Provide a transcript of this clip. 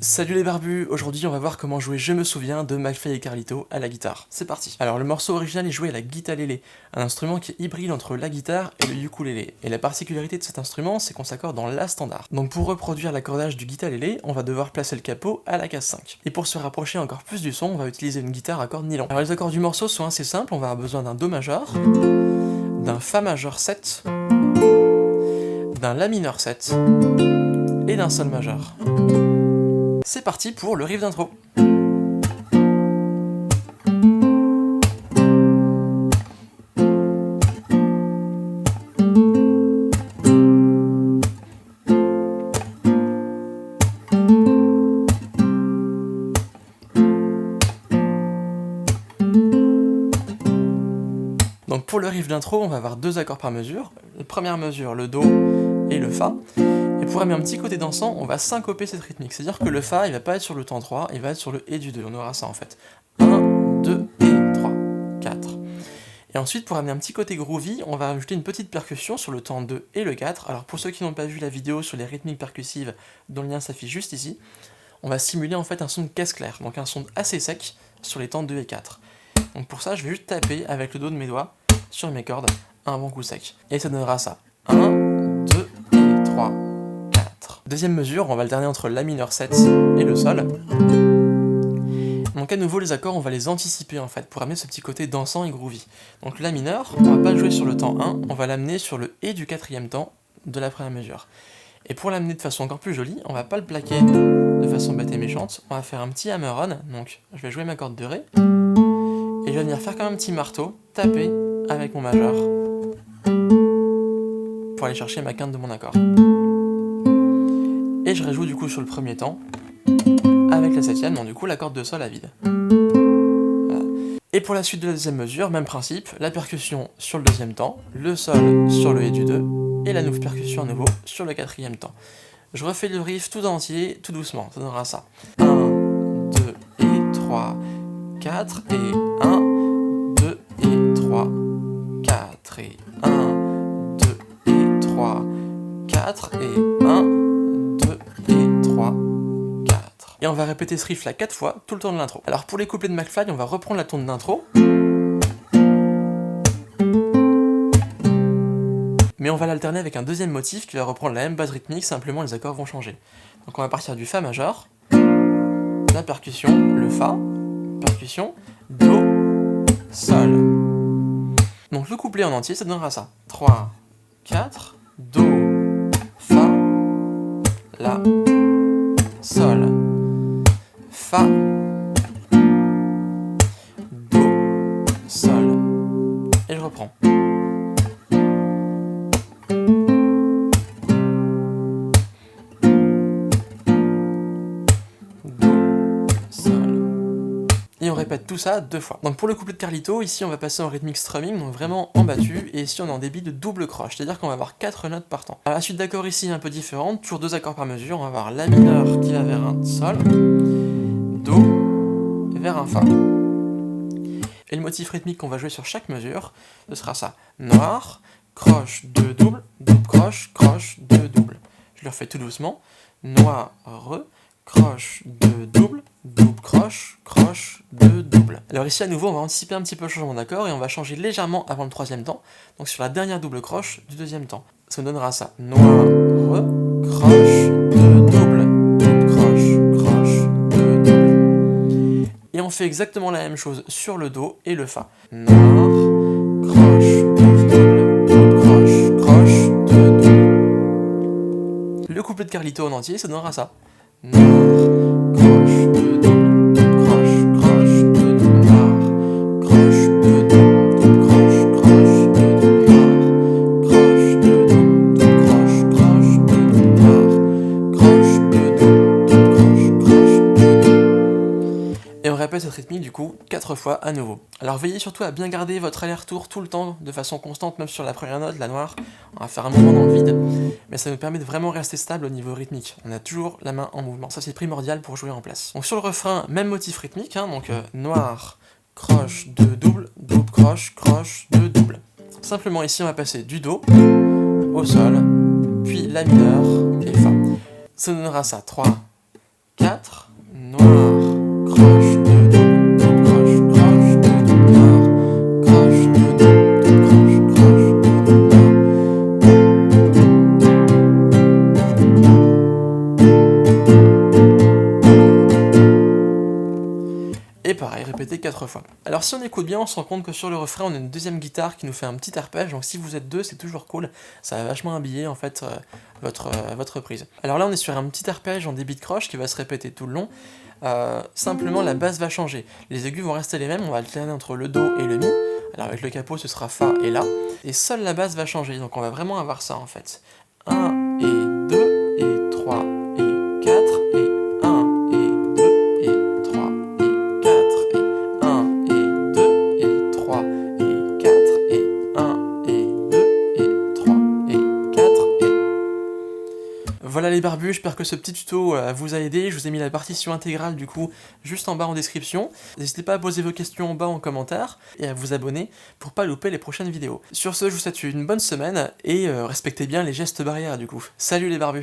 Salut les barbus, aujourd'hui on va voir comment jouer Je me souviens de McFly et Carlito à la guitare. C'est parti. Alors le morceau original est joué à la guitarlélé, un instrument qui est hybride entre la guitare et le ukulélé. Et la particularité de cet instrument, c'est qu'on s'accorde dans la standard. Donc pour reproduire l'accordage du guitarlélé, on va devoir placer le capot à la case 5. Et pour se rapprocher encore plus du son, on va utiliser une guitare à cordes nylon. Alors les accords du morceau sont assez simples, on va avoir besoin d'un Do majeur, d'un Fa majeur 7, d'un La mineur 7 et d'un Sol majeur. C'est parti pour le riff d'intro. Donc pour le riff d'intro, on va avoir deux accords par mesure. La première mesure, le Do et le Fa. Et pour amener un petit côté dansant, on va syncoper cette rythmique. C'est-à-dire que le Fa, il va pas être sur le temps 3, il va être sur le Et du 2. On aura ça en fait. 1, 2 et 3, 4. Et ensuite, pour amener un petit côté groovy, on va ajouter une petite percussion sur le temps 2 et le 4. Alors pour ceux qui n'ont pas vu la vidéo sur les rythmiques percussives, dont le lien s'affiche juste ici, on va simuler en fait un son de caisse claire, donc un son assez sec sur les temps 2 et 4. Donc pour ça, je vais juste taper avec le dos de mes doigts sur mes cordes un bon coup sec. Et ça donnera ça. 1, 2 et 3. Deuxième mesure, on va alterner entre La mineur 7 et le Sol. Donc à nouveau les accords on va les anticiper en fait pour amener ce petit côté dansant et groovy. Donc La mineur, on va pas le jouer sur le temps 1, on va l'amener sur le Et du quatrième temps de la première mesure. Et pour l'amener de façon encore plus jolie, on va pas le plaquer de façon bête et méchante, on va faire un petit hammer-on, donc je vais jouer ma corde de Ré, et je vais venir faire comme un petit marteau, taper avec mon majeur, pour aller chercher ma quinte de mon accord. Et je rejoue du coup sur le premier temps, avec la septième, donc du coup la corde de Sol à vide. Voilà. Et pour la suite de la deuxième mesure, même principe, la percussion sur le deuxième temps, le Sol sur le Et du 2, et la nouvelle percussion à nouveau sur le quatrième temps. Je refais le riff tout entier, tout doucement, ça donnera ça. 1, 2 et 3, 4, et 1, 2 et 3, 4, et 1, 2 et 3, 4, et 1, 2 et 3, 4. Et on va répéter ce riff là 4 fois, tout le temps de l'intro. Alors pour les couplets de McFly, on va reprendre la tonne d'intro. Mais on va l'alterner avec un deuxième motif qui va reprendre la même base rythmique, simplement les accords vont changer. Donc on va partir du Fa majeur, la percussion, le Fa, percussion, Do, Sol. Donc le couplet en entier, ça donnera ça. 3, 4, Do, Fa, La, Sol, Fa, Do, Sol. Et je reprends. Et on répète tout ça 2 fois. Donc pour le couplet de Carlito, ici on va passer en rythmique strumming, donc vraiment en battu, et ici on est en débit de double croche, c'est-à-dire qu'on va avoir 4 notes par temps. Alors la suite d'accords ici est un peu différente, toujours 2 accords par mesure, on va avoir La mineur qui va vers un Sol, Do vers un Fa. Et le motif rythmique qu'on va jouer sur chaque mesure, ce sera ça. Noir, croche, 2 double, croche, 2 double. Je le refais tout doucement. Noir, croche, 2 double, croche, 2 double. Alors ici à nouveau on va anticiper un petit peu le changement d'accord et on va changer légèrement avant le troisième temps, donc sur la dernière double croche du deuxième temps. Ça nous donnera ça. Noir, croche, 2 double, croche, 2 double. Et on fait exactement la même chose sur le Do et le Fa. Noir, croche, 2 double, croche, 2 double. Le couplet de Carlito en entier, ça donnera ça. Noir, croche, 2 double, croche, 2 double, noir, croche, 2 double, croche, 2 double, noir, croche, 2 double, croche, 2 double, noir, croche, 2 double, croche, 2 double. Et on répète cette rythmique du coup 4 fois à nouveau. Alors veillez surtout à bien garder votre aller-retour tout le temps, de façon constante, même sur la première note, la noire. On va faire un mouvement dans le vide, mais ça nous permet de vraiment rester stable au niveau rythmique. On a toujours la main en mouvement, ça c'est primordial pour jouer en place. Donc sur le refrain, même motif rythmique, donc noir, croche, 2 double, croche, 2 double. Simplement ici on va passer du Do au Sol, puis La mineur et Fa. Ça donnera ça, 3, 4, 4, noir, croche, 2, double, double croche, 2, double, noir, croche, 2, double, double croche, 2, double, noir. Et pareil, répétez 4 fois. Alors si on écoute bien, on se rend compte que sur le refrain, on a une deuxième guitare qui nous fait un petit arpège, donc si vous êtes deux, c'est toujours cool, ça va vachement habiller en fait votre prise. Alors là, on est sur un petit arpège en débit de croche qui va se répéter tout le long. Simplement, la basse va changer. Les aigus vont rester les mêmes, on va alterner entre le Do et le Mi. Alors avec le capot, ce sera Fa et La. Et seule la basse va changer, donc on va vraiment avoir ça en fait. 1 et 2 et 3 et 4 et 1 et 2 et 3 et 4 et 1 et 2 et 3 et 4 et 1 et 2 et 3 et 4 et... Voilà les barbus, j'espère que ce petit tuto vous a aidé. Je vous ai mis la partition intégrale du coup juste en bas en description. N'hésitez pas à poser vos questions en bas en commentaire et à vous abonner pour pas louper les prochaines vidéos. Sur ce, je vous souhaite une bonne semaine et respectez bien les gestes barrières du coup. Salut les barbus!